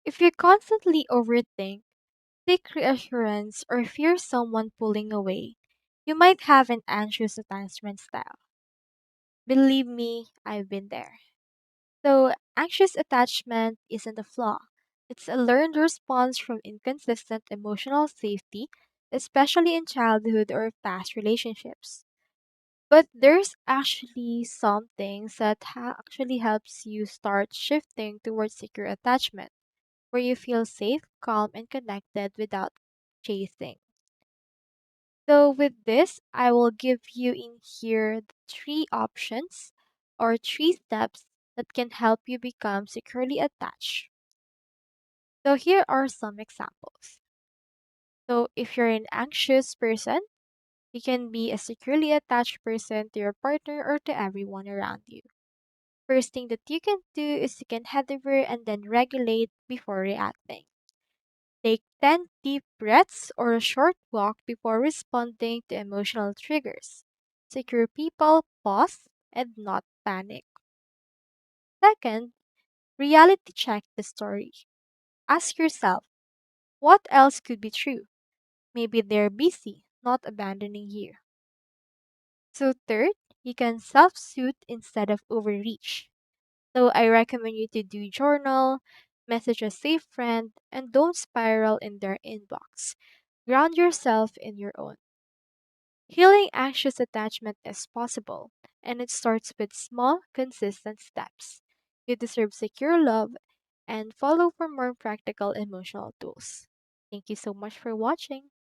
If you constantly overthink, seek reassurance, or fear someone pulling away, you might have an anxious attachment style. Believe me, I've been there. So, anxious attachment isn't a flaw. It's a learned response from inconsistent emotional safety, especially in childhood or past relationships. But there's actually some things that actually helps you start shifting towards secure attachment, where you feel safe, calm, and connected without chasing. So with this, I will give you in here the three options or three steps that can help you become securely attached. So here are some examples. So if you're an anxious person, you can be a securely attached person to your partner or to everyone around you. First thing that you can do is you can head over and then regulate before reacting. Take 10 deep breaths or a short walk before responding to emotional triggers. Secure people, pause, and not panic. Second, reality check the story. Ask yourself, what else could be true? Maybe they're busy, not abandoning you. So, third, you can self soothe instead of overreach. So, I recommend you to do journal, message a safe friend, and don't spiral in their inbox. Ground yourself in your own. Healing anxious attachment is possible, and it starts with small, consistent steps. You deserve secure love and follow for more practical emotional tools. Thank you so much for watching.